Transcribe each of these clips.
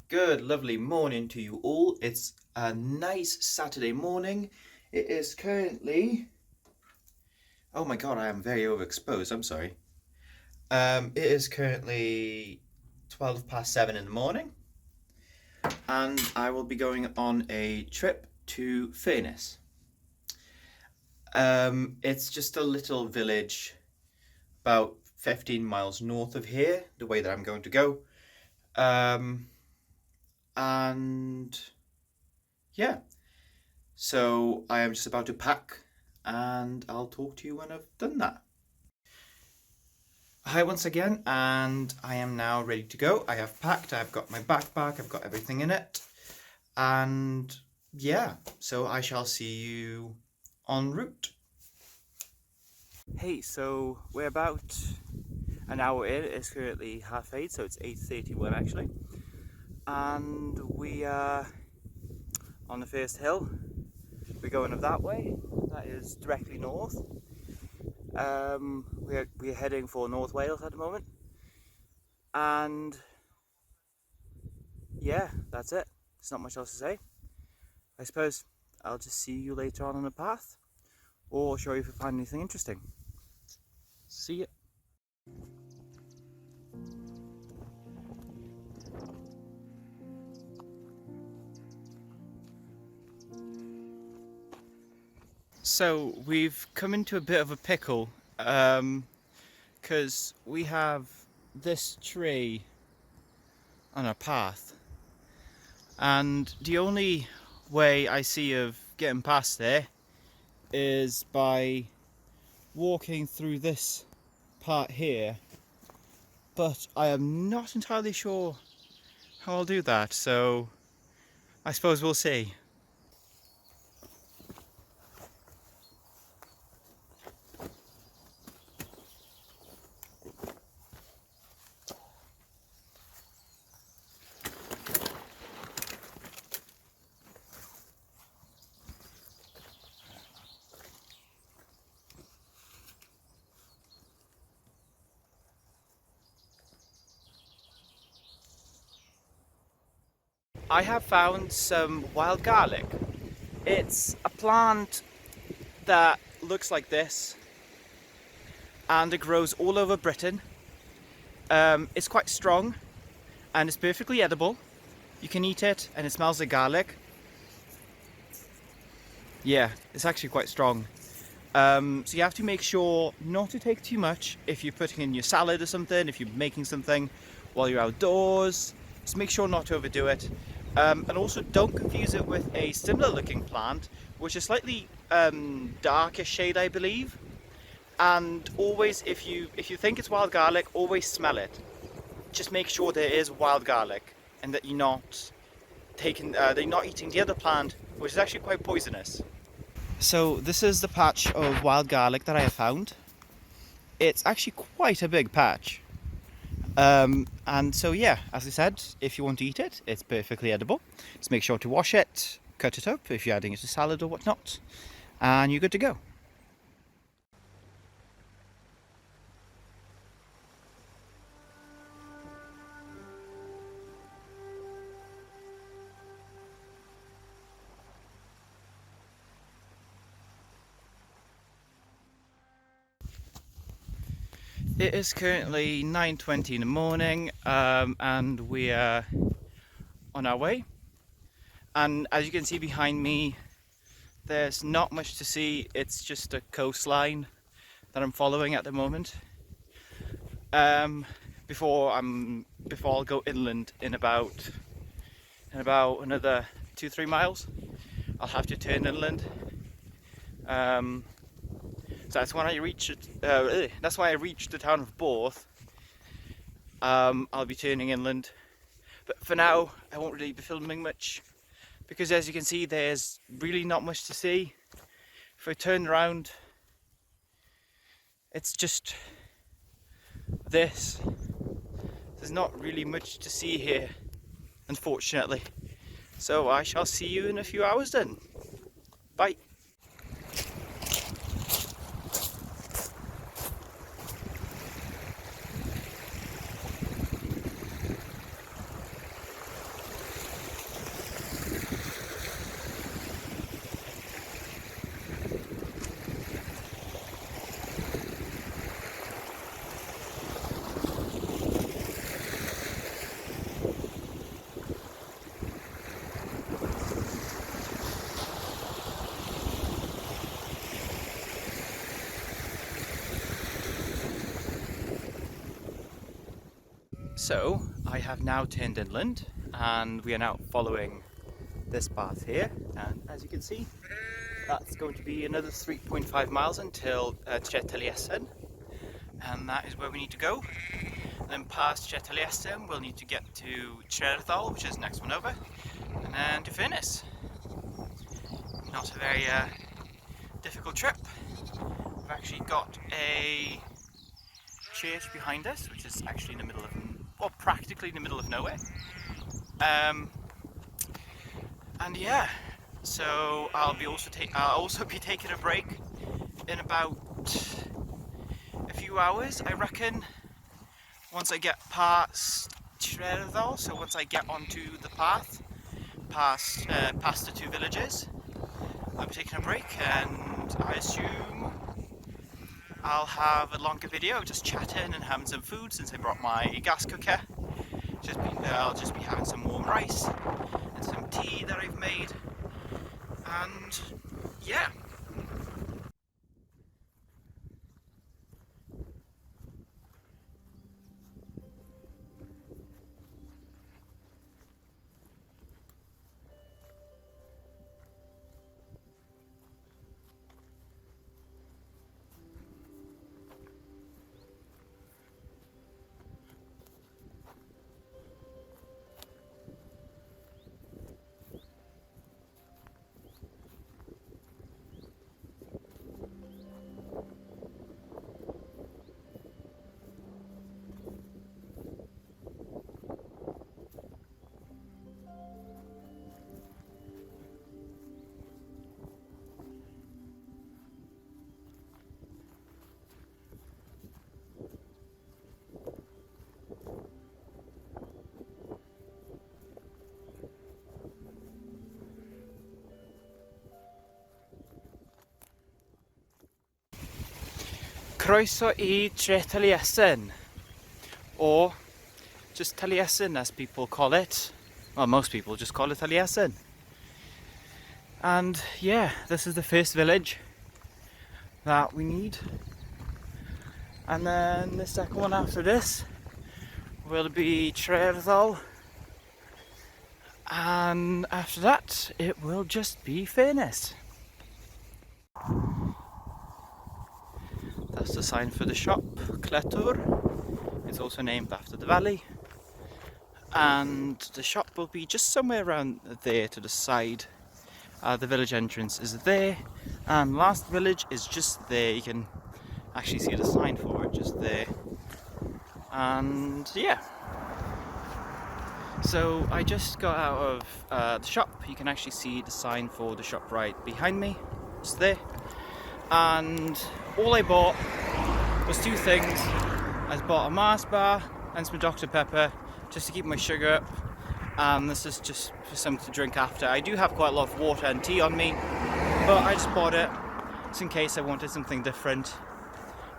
Good, lovely morning to you all. It's a nice Saturday morning. It is currently... Oh my god, I am very overexposed, I'm sorry. It is currently 7:12 in the morning. And I will be going on a trip to Furness. It's just a little village about 15 miles north of here, the way that I'm going to go. And yeah, so I am just about to pack and I'll talk to you when I've done that. Hi once again, and I am now ready to go. I have packed, I've got my backpack, I've got everything in it, and yeah, so I shall see you en route. Hey, so we're about an hour in. It's currently 8:30, so it's 8:31 actually, and we are on the first hill. We're going up that way. That is directly north. We're heading for North Wales at the moment, and yeah, that's it. There's not much else to say. I suppose I'll just see you later on the path, or show you if I find anything interesting. See ya. So we've come into a bit of a pickle because we have this tree on our path, and the only way I see of getting past there is by walking through this part here, but I am not entirely sure how I'll do that, so I suppose we'll see. I have found some wild garlic. It's a plant that looks like this, and it grows all over Britain. It's quite strong and it's perfectly edible. You can eat it and it smells like garlic. Yeah, it's actually quite strong. So you have to make sure not to take too much if you're putting in your salad or something, if you're making something while you're outdoors. Just make sure not to overdo it. And also don't confuse it with a similar looking plant, which is slightly darker shade, I believe. And always, if you think it's wild garlic, always smell it. Just make sure there is wild garlic and that you're not eating the other plant, which is actually quite poisonous. So this is the patch of wild garlic that I have found. It's actually quite a big patch. And so yeah, as I said, if you want to eat it, it's perfectly edible. Just make sure to wash it, cut it up if you're adding it to salad or whatnot, and you're good to go. It is currently 9:20 in the morning, and we are on our way. And as you can see behind me, there's not much to see. It's just a coastline that I'm following at the moment. Before I'll go inland in about another 2-3 miles, I'll have to turn inland. So that's when I reach it. That's why I reached the town of Borth. I'll be turning inland, but for now I won't really be filming much because, as you can see, there's really not much to see. If I turn around, it's just this. There's not really much to see here, unfortunately. So I shall see you in a few hours then. Bye. So I have now turned inland and we are now following this path here, and as you can see that's going to be another 3.5 miles until tre'r-ddol, and that is where we need to go. And then past tre'r-ddol we'll need to get to tre'r-ddol, which is the next one over, and then to Furness. Not a very difficult trip. We've actually got a church behind us, which is actually in the middle of, or practically in the middle of nowhere. And yeah, so I'll also be taking a break in about a few hours, I reckon, once I get past tre'r-ddol. So once I get onto the path past the two villages, I'll be taking a break, and I assume I'll have a longer video just chatting and having some food since I brought my gas cooker. I'll just be having some warm rice and some tea that I've made, and yeah. Croeso I tre'r-ddol, or just Taliesin as people call it. Well, most people just call it Taliesin. And yeah, this is the first village that we need. And then the second one after this will be tre'r-ddol. And after that, it will just be Furness. That's the sign for the shop, Cletur. It's also named after the valley. And the shop will be just somewhere around there to the side. The village entrance is there, and last village is just there. You can actually see the sign for it just there. And yeah. So I just got out of the shop. You can actually see the sign for the shop right behind me. It's there. And all I bought was two things. I bought a Mars bar and some Dr. Pepper just to keep my sugar up, and this is just for something to drink after. I do have quite a lot of water and tea on me, but I just bought it just in case I wanted something different,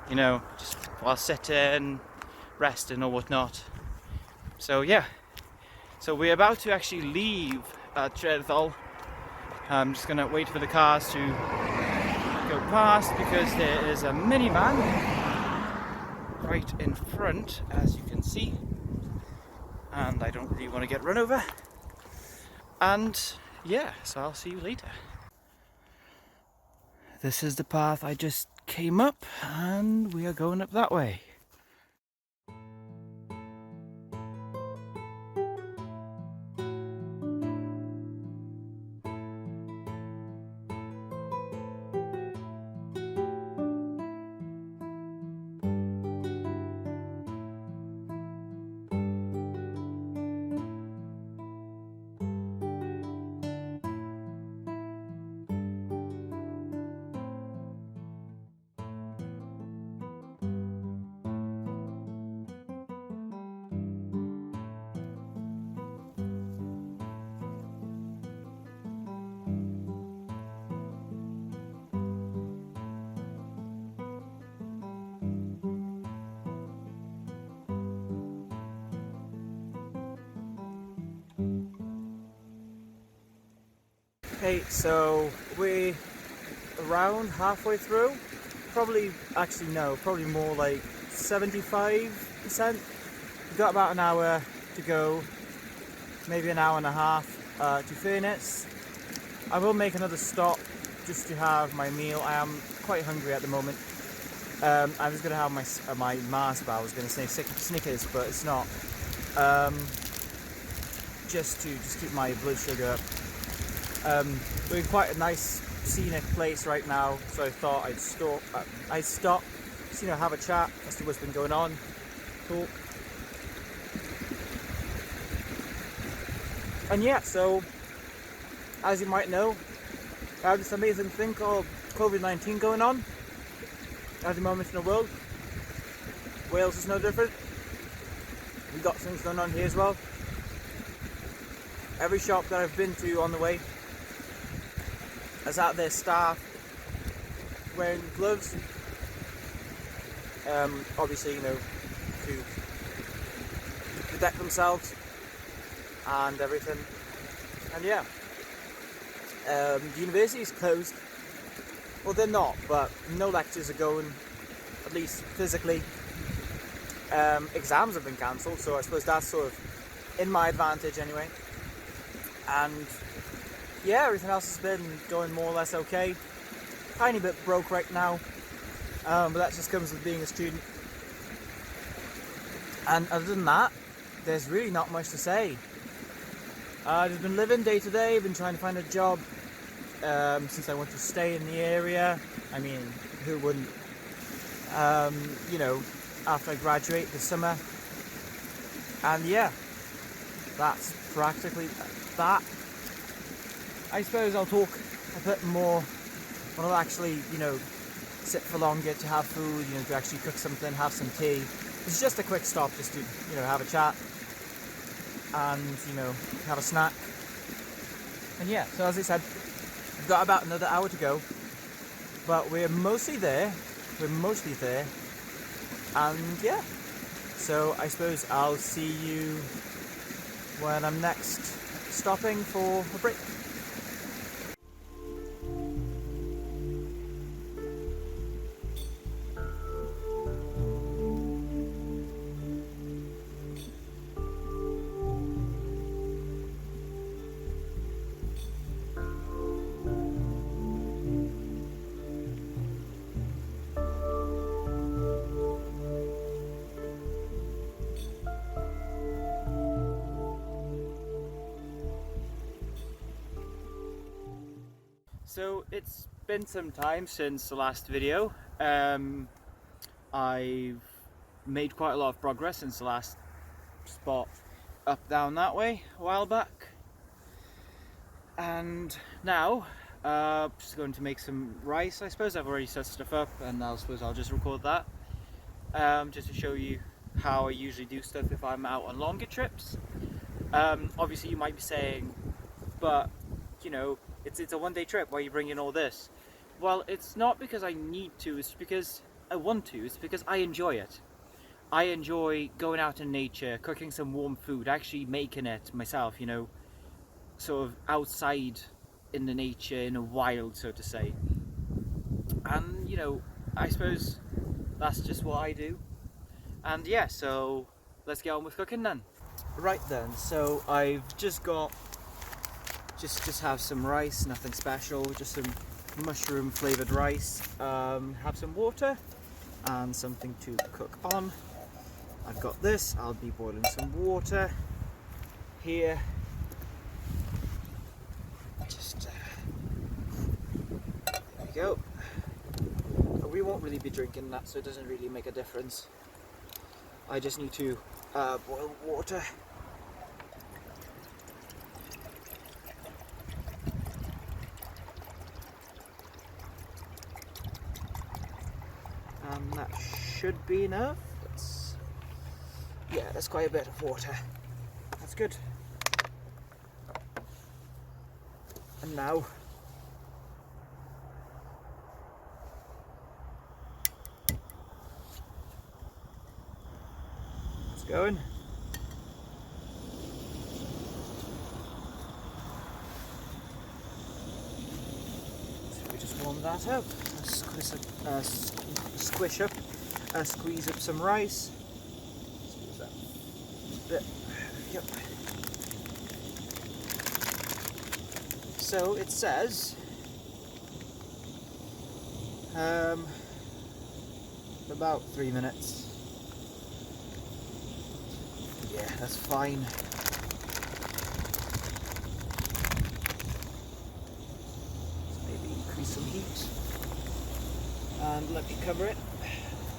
you know, just while sitting, resting or whatnot. So yeah, so we're about to actually leave tre'r-ddol. I'm just gonna wait for the cars to go past because there is a minivan right in front, as you can see, and I don't really want to get run over. And yeah, so I'll see you later. This is the path I just came up, and we are going up that way. Okay, so we're around halfway through. Probably more like 75% got about an hour to go, maybe an hour and a half to Furnace. I will make another stop just to have my meal. I am quite hungry at the moment. I was going to have my Mars bar. I was going to say Snickers, but it's not. Just to keep my blood sugar up. We're in quite a nice scenic place right now, so I thought I'd stop, just, have a chat as to what's been going on, talk. And yeah, so as you might know, I have this amazing thing called COVID-19 going on at the moment in the world. Wales is no different. We got things going on here as well. Every shop that I've been to on the way has had their staff wearing gloves. Obviously, to protect themselves and everything. And yeah, the university is closed. Well, they're not, but no lectures are going, at least physically. Exams have been cancelled, so I suppose that's sort of in my advantage anyway. And yeah, everything else has been going more or less okay. Tiny bit broke right now, but that just comes with being a student. And other than that, there's really not much to say. I've just been living day to day, been trying to find a job since I want to stay in the area. I mean, who wouldn't? After I graduate this summer. And yeah, that's practically that. I suppose I'll talk a bit more when I'll actually, sit for longer to have food, to actually cook something, have some tea. It's just a quick stop just to, have a chat and, have a snack. And yeah, so as I said, we've got about another hour to go, but we're mostly there. And yeah, so I suppose I'll see you when I'm next stopping for a break. So it's been some time since the last video. I've made quite a lot of progress since the last spot up down that way a while back. And now, just going to make some rice. I suppose I've already set stuff up, and I suppose I'll just record that. Just to show you how I usually do stuff if I'm out on longer trips. Obviously you might be saying, but it's a one-day trip, why are you bringing all this? Well, it's not because I need to, it's because I want to, it's because I enjoy it. I enjoy going out in nature, cooking some warm food, actually making it myself, sort of outside in the nature, in the wild, so to say. And, I suppose that's just what I do. And yeah, so let's get on with cooking then. Right then, so I've just got just have some rice, nothing special, just some mushroom flavoured rice. Have some water and something to cook on. I've got this, I'll be boiling some water here. Just there we go. We won't really be drinking that, so it doesn't really make a difference. I just need to boil water. And that should be enough. That's quite a bit of water. That's good. And now it's going. So we just warm that up. Squeeze up some rice. Yep. So it says about 3 minutes. Yeah, that's fine. Maybe increase some heat. And let me cover it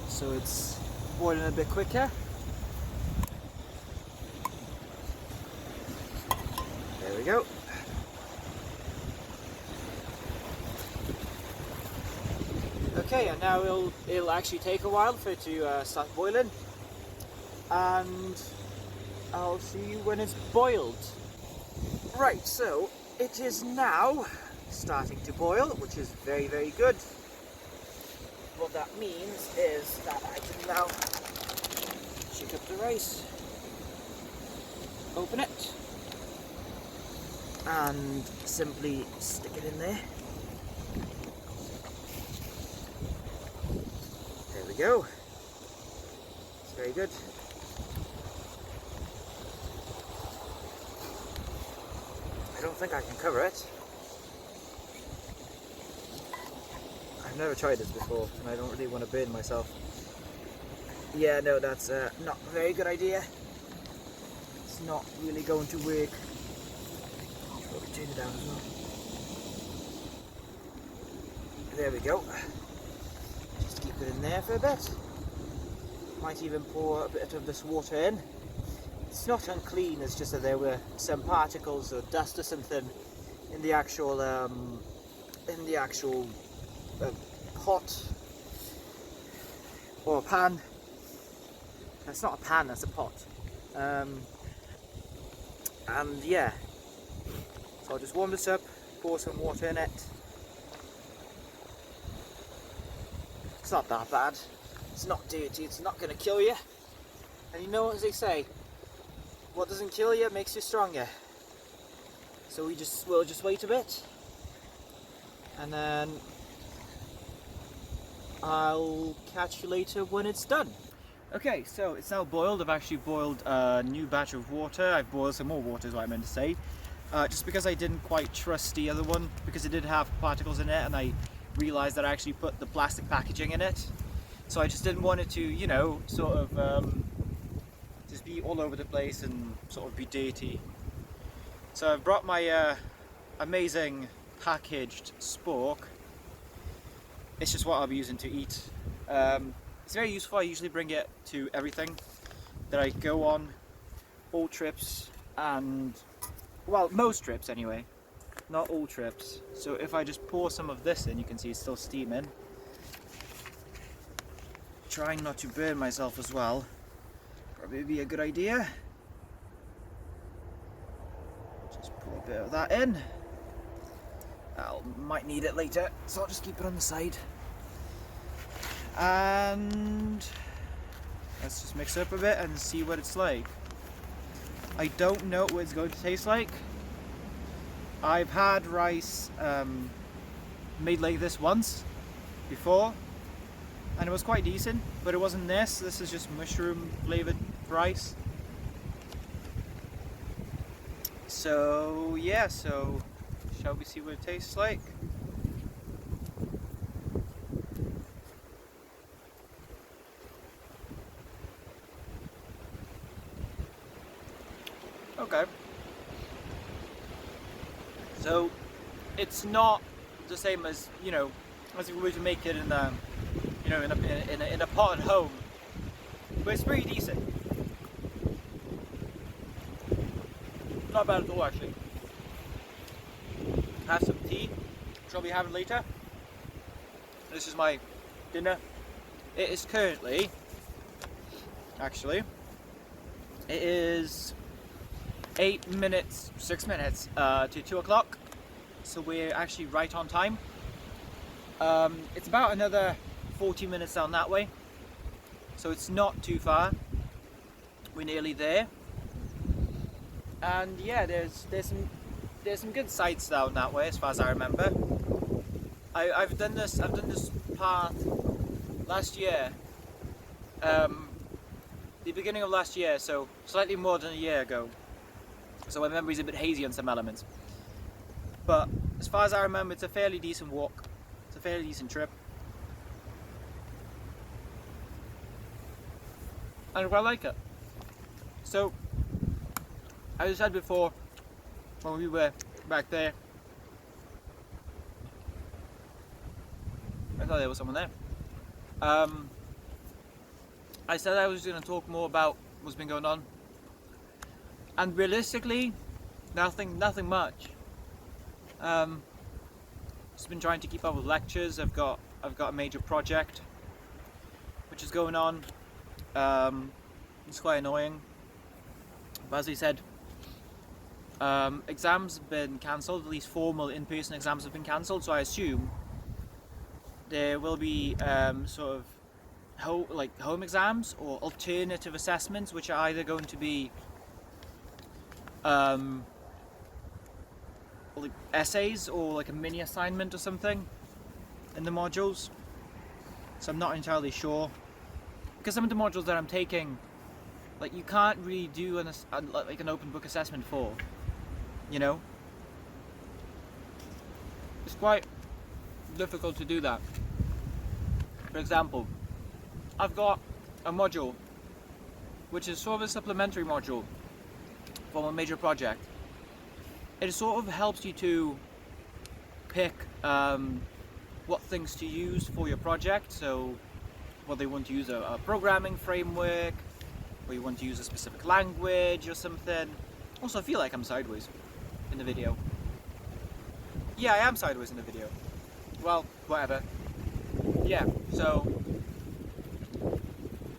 so it's boiling a bit quicker. There we go. Okay, and now it'll actually take a while for it to start boiling, and I'll see you when it's boiled. Right, so it is now starting to boil, which is very, very good. What that means is that I can now shake up the rice, open it, and simply stick it in there. There we go. It's very good. I don't think I can cover it. I've never tried this before, and I don't really want to burn myself. Yeah, no, that's not a very good idea. It's not really going to work. Probably turn it down as well. There we go. Just keep it in there for a bit. Might even pour a bit of this water in. It's not unclean, it's just that there were some particles or dust or something in the actual pot or pan. That's not a pan, that's a pot. And yeah, so I'll just warm this up, pour some water in it. It's not that bad. It's not dirty, it's not going to kill you. And you know, as they say, what doesn't kill you makes you stronger. So we'll just wait a bit, and then I'll catch you later when it's done. Okay, so it's now boiled. I've actually boiled a new batch of water. I've boiled some more water is what I meant to say. Just because I didn't quite trust the other one, because it did have particles in it, and I realised that I actually put the plastic packaging in it. So I just didn't want it to, you know, sort of just be all over the place and sort of be dirty. So I've brought my amazing packaged spork. It's just what I'll be using to eat. It's very useful. I usually bring it to everything that I go on, all trips, and well, most trips anyway, not all trips. So if I just pour some of this in, you can see it's still steaming. Trying not to burn myself as well, probably be a good idea. Just pour a bit of that in. I might need it later, so I'll just keep it on the side. And let's just mix it up a bit and see what it's like. I don't know what it's going to taste like. I've had rice made like this once before, and it was quite decent, but it wasn't this. This is just mushroom flavored rice. So yeah, so shall we see what it tastes like? Okay. So it's not the same as, you know, as if we were to make it in a, you know, in a pot at home, but it's pretty decent. Not bad at all, actually. Have some tea, which I'll be having later. This is my dinner. It is currently, actually, it is 6 minutes to 2 o'clock, so we're actually right on time. It's about another 40 minutes down that way, so it's not too far. We're nearly there, and yeah, there's some good sights down that way as far as I remember. I've done this path last year, the beginning of last year, so slightly more than a year ago. So my memory's a bit hazy on some elements. But as far as I remember, it's a fairly decent walk. It's a fairly decent trip. And I quite like it. So, as I said before, when we were back there, I thought there was someone there. I said I was going to talk more about what's been going on, and realistically, nothing much. Just been trying to keep up with lectures. I've got a major project which is going on. It's quite annoying, but as I said, exams have been cancelled. At least formal in-person exams have been cancelled, so I assume there will be sort of home exams or alternative assessments, which are either going to be like essays or like a mini assignment or something in the modules. So I'm not entirely sure, because some of the modules that I'm taking, like, you can't really do an open book assessment for, you know? It's quite difficult to do that. For example, I've got a module which is sort of a supplementary module for my major project. It sort of helps you to pick what things to use for your project. So whether you want to use a programming framework, or you want to use a specific language or something. Also, I feel like I'm sideways in the video. Yeah, I am sideways in the video. Well, whatever. Yeah, so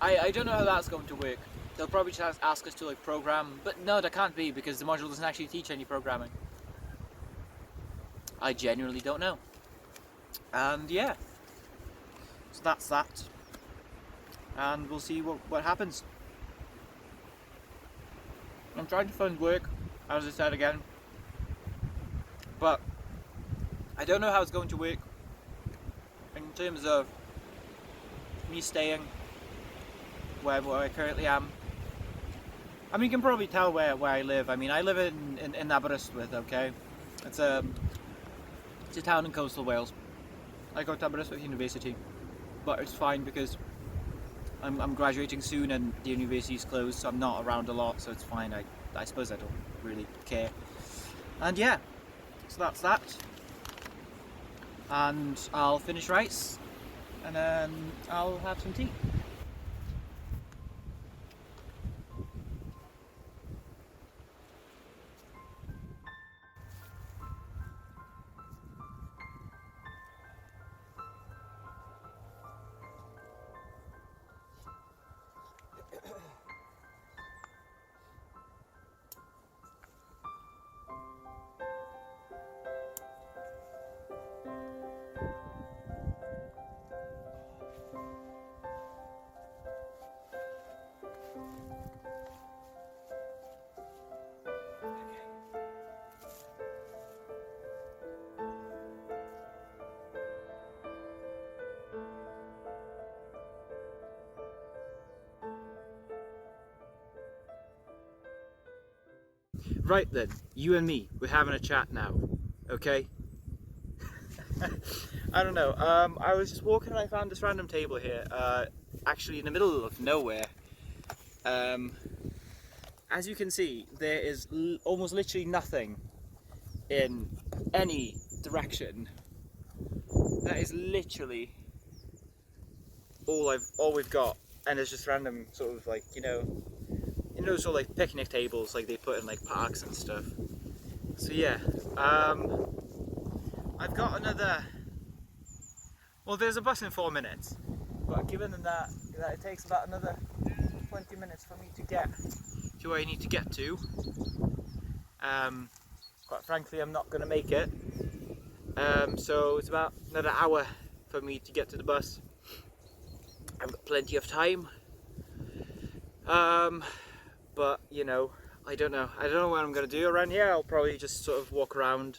I don't know how that's going to work. They'll probably just ask us to like program, but no, that can't be, because the module doesn't actually teach any programming. I genuinely don't know. And yeah, so that's that. And we'll see what happens. I'm trying to find work, as I said again, but I don't know how it's going to work in terms of me staying where I currently am. I mean, you can probably tell where I live. I mean, I live in Aberystwyth, okay? It's a town in coastal Wales. I go to Aberystwyth University, but it's fine because I'm graduating soon and the university's closed, so I'm not around a lot, so it's fine. I suppose I don't really care. And yeah, so that's that. And I'll finish rice, and then I'll have some tea. Right then, you and me, we're having a chat now, okay? I don't know, I was just walking and I found this random table here, actually in the middle of nowhere. As you can see, there is almost literally nothing in any direction. That is literally all we've got, and it's just random sort of like, you know, sort of like picnic tables like they put in like parks and stuff. So yeah, I've got another, well, there's a bus in 4 minutes, but given that it takes about another 20 minutes for me to get to where I need to get to, quite frankly I'm not going to make it, so it's about another hour for me to get to the bus. I've got plenty of time, but you know, I don't know what I'm going to do around here. I'll probably just sort of walk around,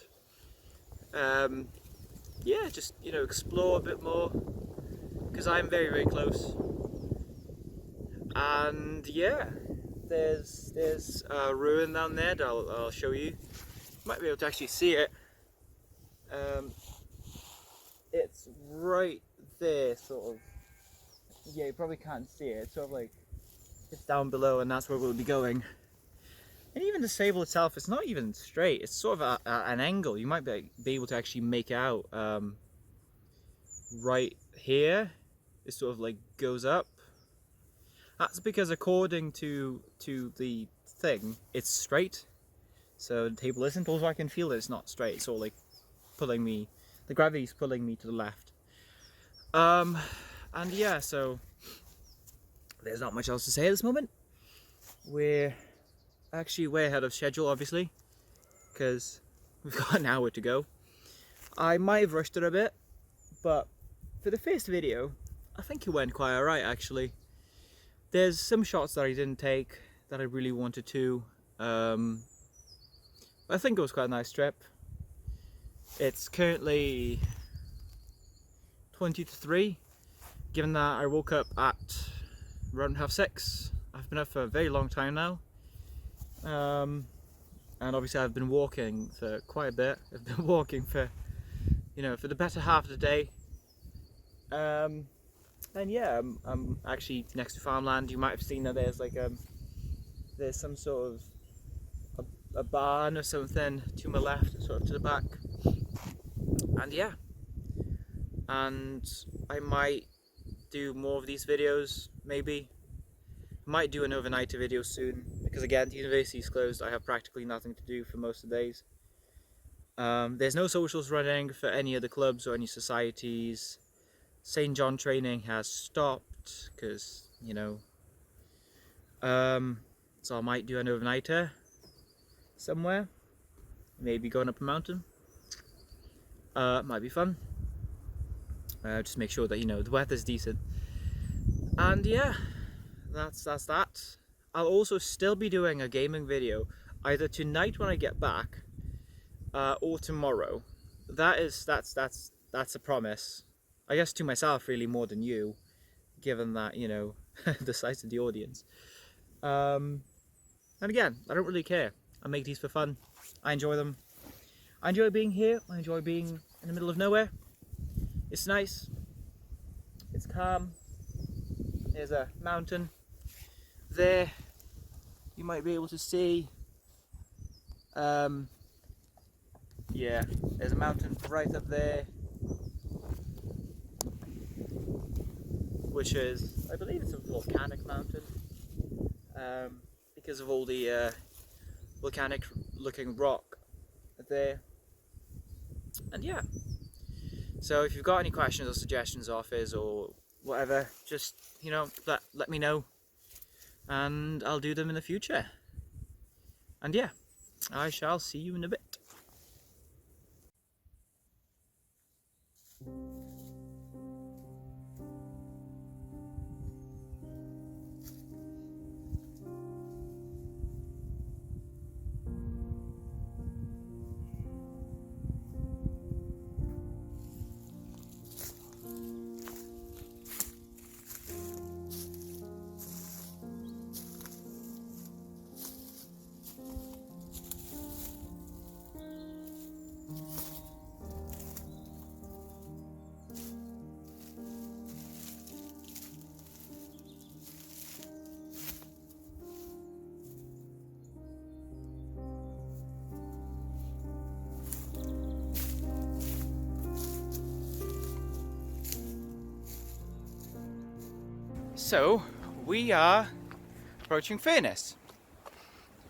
yeah, just, you know, explore a bit more, because I'm very, very close. And yeah, there's a ruin down there that I'll show you. You might be able to actually see it. It's right there, sort of. Yeah, you probably can't see it. It's sort of like it's down below, and that's where we'll be going. And even the sable itself, it's not even straight. It's sort of an angle. You might be able to actually make it out. Right here, it sort of like goes up. That's because according to the thing, it's straight. So the table isn't. Also, I can feel that it's not straight. It's all like pulling me. The gravity's pulling me to the left. And yeah, so there's not much else to say at this moment. We're actually way ahead of schedule, obviously, because we've got an hour to go. I might have rushed it a bit, but for the first video, I think it went quite alright actually. There's some shots that I didn't take that I really wanted to. I think it was quite a nice trip. It's currently 20 to 3, given that I woke up at around 6:30. I've been up for a very long time now. And obviously I've been walking for quite a bit. I've been walking for, for the better half of the day. And yeah, I'm actually next to farmland. You might have seen that there's like there's some sort of a barn or something to my left, sort of to the back. And yeah, and I might do more of these videos, maybe. I might do an overnighter video soon, because again, the university's closed. I have practically nothing to do for most of the days. There's no socials running for any of the clubs or any societies. St. John training has stopped, because, so I might do an overnighter somewhere. Maybe going up a mountain. Might be fun. Just make sure that, the weather's decent. And yeah, that's that. I'll also still be doing a gaming video either tonight when I get back, or tomorrow. That's a promise. I guess to myself really more than you, given that, the size of the audience. And again, I don't really care. I make these for fun. I enjoy them. I enjoy being here. I enjoy being in the middle of nowhere. It's nice. It's calm. There's a mountain there. You might be able to see. Yeah, there's a mountain right up there, which is, I believe it's a volcanic mountain, because of all the volcanic looking rock there. And yeah, so if you've got any questions or suggestions, offers or whatever, just let me know, and I'll do them in the future. And yeah, I shall see you in a bit. So, we are approaching Furness.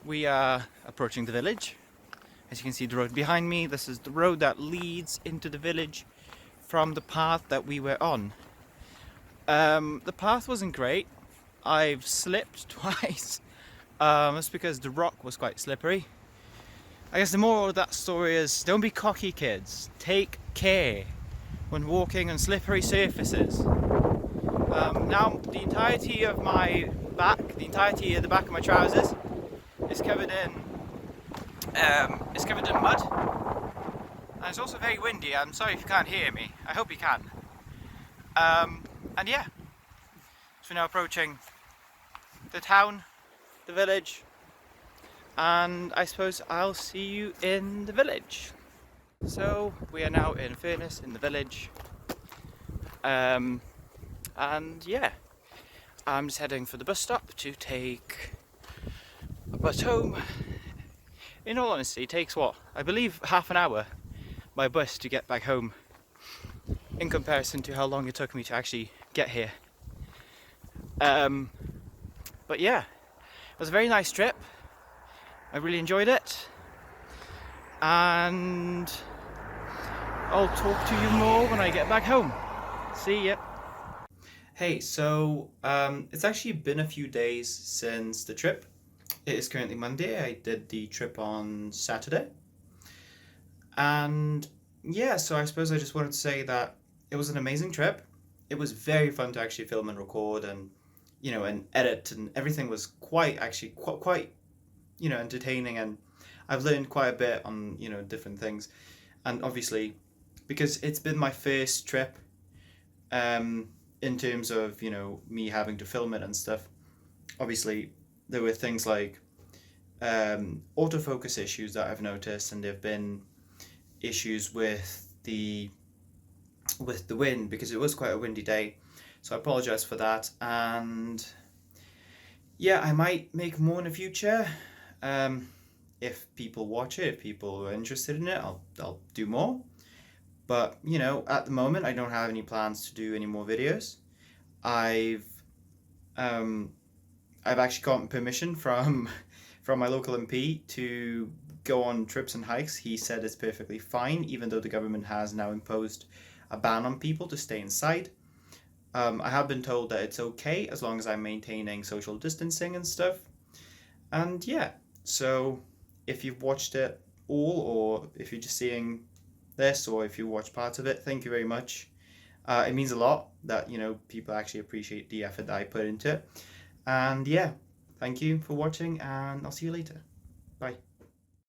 We are approaching the village. As you can see the road behind me, this is the road that leads into the village from the path that we were on. The path wasn't great. I've slipped twice. That's because the rock was quite slippery. I guess the moral of that story is, don't be cocky, kids. Take care when walking on slippery surfaces. Now the entirety of my back, the entirety of the back of my trousers is covered in mud, and it's also very windy. I'm sorry if you can't hear me. I hope you can. And yeah, so we're now approaching the town, the village, and I suppose I'll see you in the village. So we are now in Furness in the village, and yeah, I'm just heading for the bus stop to take a bus home. In all honesty, it takes what? I believe half an hour by bus to get back home in comparison to how long it took me to actually get here. But yeah, it was a very nice trip. I really enjoyed it, and I'll talk to you more when I get back home. See ya. Hey, so it's actually been a few days since the trip. It is currently Monday. I did the trip on Saturday. And yeah, so I suppose I just wanted to say that it was an amazing trip. It was very fun to actually film and record and, and edit, and everything was quite entertaining, and I've learned quite a bit on, different things. And obviously, because it's been my first trip, in terms of, me having to film it and stuff, obviously there were things like autofocus issues that I've noticed, and there have been issues with the wind, because it was quite a windy day, so I apologize for that. And yeah, I might make more in the future. If people watch it, if people are interested in it, I'll do more. But at the moment, I don't have any plans to do any more videos. I've actually gotten permission from my local MP to go on trips and hikes. He said it's perfectly fine, even though the government has now imposed a ban on people to stay inside. I have been told that it's okay as long as I'm maintaining social distancing and stuff. And yeah, so if you've watched it all, or if you're just seeing this, or if you watch parts of it, thank you very much. It means a lot that people actually appreciate the effort that I put into it. And yeah, thank you for watching, and I'll see you later. Bye.